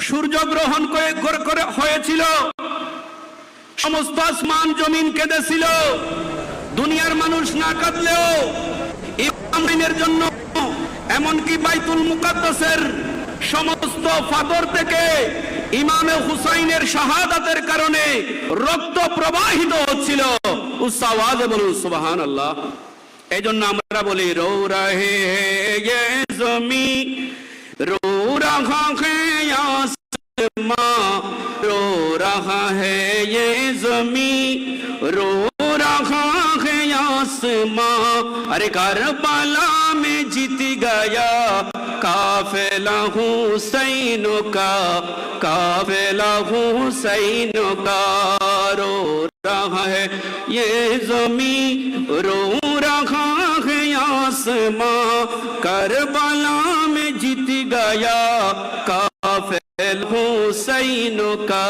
সূর্য গ্রহণ করে হয়েছিল, সমস্ত আসমান জমিন কেঁদেছিল। দুনিয়ার মানুষ না কাঁদলেও ইমামের জন্য, এমনকি বাইতুল মুকাদ্দাসের সমস্ত ফাদর থেকে ইমামে হুসাইনের শাহাদাতের কারণে রক্ত প্রবাহিত হচ্ছিল। উচ্চ আওয়াজে বলুন সুবহানাল্লাহ। এই জন্য আমরা বলি রো রাহে ये ज़मी रो रहा है आसमां रो रहा है ये ज़मी रो रहा है आसमां। अरे करबला में जीत गया काफिला हुसैन का, काफिला हुसैन का रो रहा है ये ज़मी रो रहा है आसमां। करबला में जीत गया काफिला हुसैन का,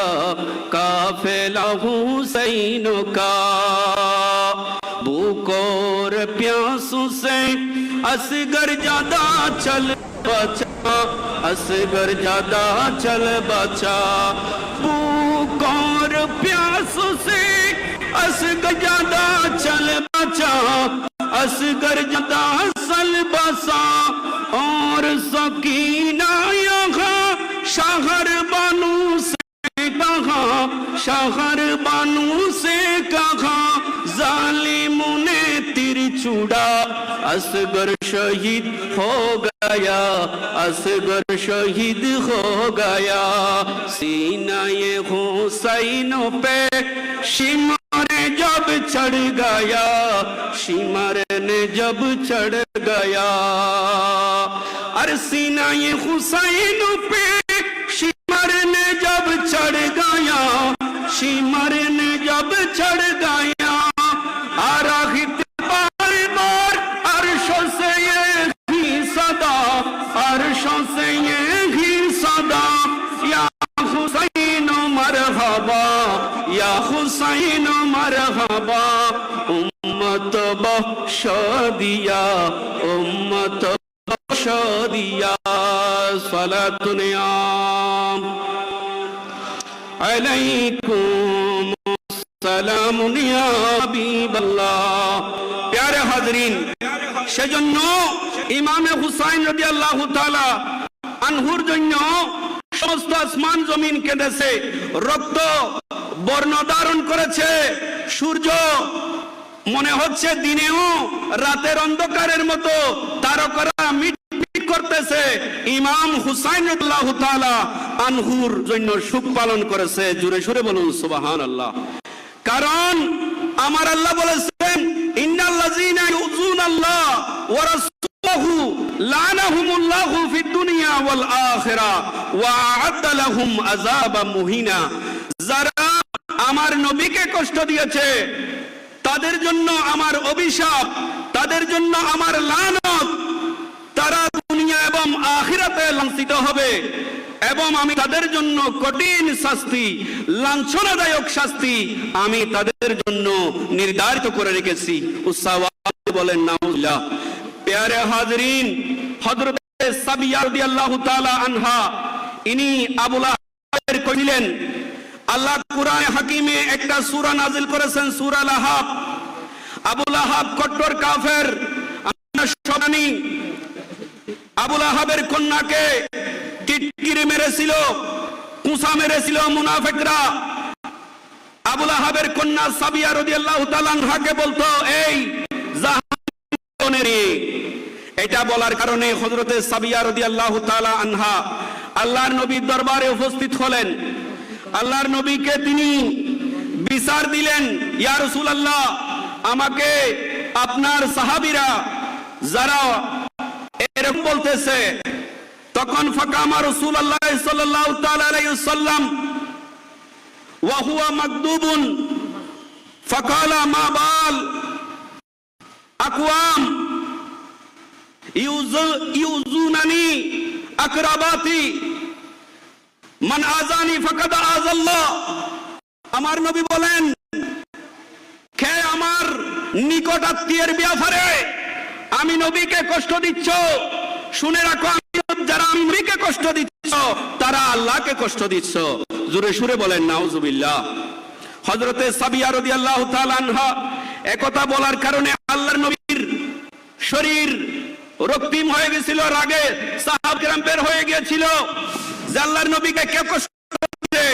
काफिला हुसैन का। भूख और प्यासों से असगर ज्यादा चल बचा, असगर ज्यादा चल बचा। भूख और प्यासों से असगर ज्यादा चल बचा, असगर ज्यादा चल बसा। और सकीना यहाँ शहर बानू से कहा, शहर बानू से कहा जालिमों ने तीर छुड़ा। असगर शहीद हो गया, असगर शहीद हो गया। सीना ये हुसैन पे शिमर जब चढ़ गया, शिमर ने जब चढ़ गया। अरे सीना ये हुसैन पे शिमर ने जब चढ़ गया, शिमर ने जब चढ़ गया। आराहित बार बार अर्शों से ये ही सदा, अर्शों से ये ही सदा। या हुसैन मरहबा, या हुसैन मरहबा। उम्मत बख्श दिया, उम्मत बख्श दिया। सलातुन अलैकुम सलामुन या हबीबल्लाह। प्यारे हाज़रीन, সেজন্য ইমামে হুসাইন রাদিয়াল্লাহু তাআলা আনহুর জন্য সমস্ত আসমান জমিন কেঁদেছে, রক্ত বর্ণ ধারণ করেছে। সূর্য মনে হচ্ছে দিনেও রাতের অন্ধকারের মতো তারকারা মিটমিট করতেছে। ইমাম হুসাইন রাদিয়াল্লাহু তাআলা আনহুর জন্য শোক পালন করেছে। জোরে সুরে বলুন সুবহানাল্লাহ। কারণ আমার আল্লাহ বলেছেন ইন্নাল্লাযীনা ইউযুনাল্লাহ ওয়া রাসূলাহু লানাহুমুল্লাহু ফিদ দুনিয়া ওয়াল আখিরা ওয়া আ'আদ্দা লাহুম আযাবাম মুহিনা। যারা আমার নবীকে কষ্ট দিয়েছে তাদের জন্য আমার অভিশাপ, তাদের জন্য আমার লানত। তারা দুনিয়া এবং আখিরাতে লাঞ্ছিত হবে এবং আমি তাদের জন্য কঠিন শাস্তি, লাঞ্ছনাদায়ক শাস্তি আমি তাদের জন্য নির্ধারিত করে রেখেছি। উসাওয়াত বলেন নাউজুবিল্লাহ। প্যারে হাজরিন, হযরত সাবিয়া রাদিয়াল্লাহু তাআলা আনহা ইনি আবু লাহাবের কইলেন, আল্লাহ কুরআনে হাকিমে একটা সূরা নাযিল করেছেন, সূরা লাহাব। আবু লাহাব কট্টর কাফের। আমরা জানি আবু লাহাবের কন্যাকে টিটকিরি মেরেছিল, কুসা মেরেছিল মুনাফিকরা। আবু লাহাবের কন্যা সাবিয়া রাদিয়াল্লাহু তাআলা আনহাকে বলতো এই জাহান্নামী। এটা বলার কারণে হযরতে সাবিয়া রাদিয়াল্লাহু তাআলা আনহা আল্লাহর নবীর দরবারে উপস্থিত হলেন। আল্লাহর নবীকে তিনি বিচার দিলেন, ইয়া রাসূলুল্লাহ, আমাকে আপনার সাহাবীরা যারা এরকম বলতেছে। তখন ফাকামা রাসূলুল্লাহ সাল্লাল্লাহু তাআলা আলাইহি ওয়াসাল্লাম ওয়া হুয়া মাকদুবুন ফাকালা মা বাল আকওয়াম ইউযুনানি আকরাবাতি মান আযানি ফাকাদ আযাল্লাহ। আমার নবী বলেন, কে আমার নিকট আত্মীয়ের ব্যাপারে আমি নবীকে কষ্ট দিচ্ছ, শুনে রাখো, আমি যারা যারা নবীকে কষ্ট দিচ্ছ তারা আল্লাহকে কষ্ট দিচ্ছ। জোরে সুরে বলেন নাউজুবিল্লাহ। হযরতে সাবিয়া রাদিয়াল্লাহু তাআলা আনহা একথা বলার কারণে আল্লাহর নবীর শরীর রক্তিম হয়ে গেছিল, রাগে সাহাবা কিরাম বের হয়ে গিয়েছিল যে আল্লাহর নবীকে কে কষ্ট দিচ্ছে।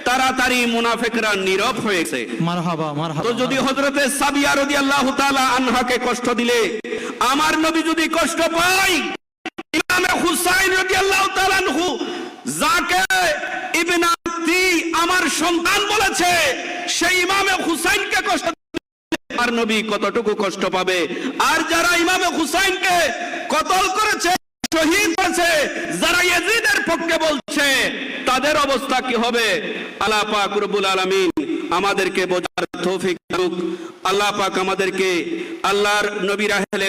তাড়াতাড়ি মুনাফিকরা নীরব হয়েছে। মারহাবা মারহাবা। তো যদি হযরতে সাবিয়া রাদিয়াল্লাহু তাআলা আনহাকে কষ্ট দিলে, আমার নবী যদি কষ্ট পায়, ইমামে হুসাইন রাদিয়াল্লাহু তাআলা আনহু যাকে ইবনে আতি আমার সন্তান বলেছে, সেই ইমামে হুসাইনকে কষ্ট আর নবী কতটুকু কষ্ট পাবে। আর যারা ইমামে হুসাইনকে কতল করেছে, শহীদ করেছে, যারা ইয়াজিদের পক্ষে বলছে, তাদের অবস্থা কি হবে? আল্লাহ পাক রব্বুল আলামিন আমাদেরকে বোঝার তৌফিক দান। আল্লাহ পাক আমাদেরকে আল্লাহর নবীর আহলে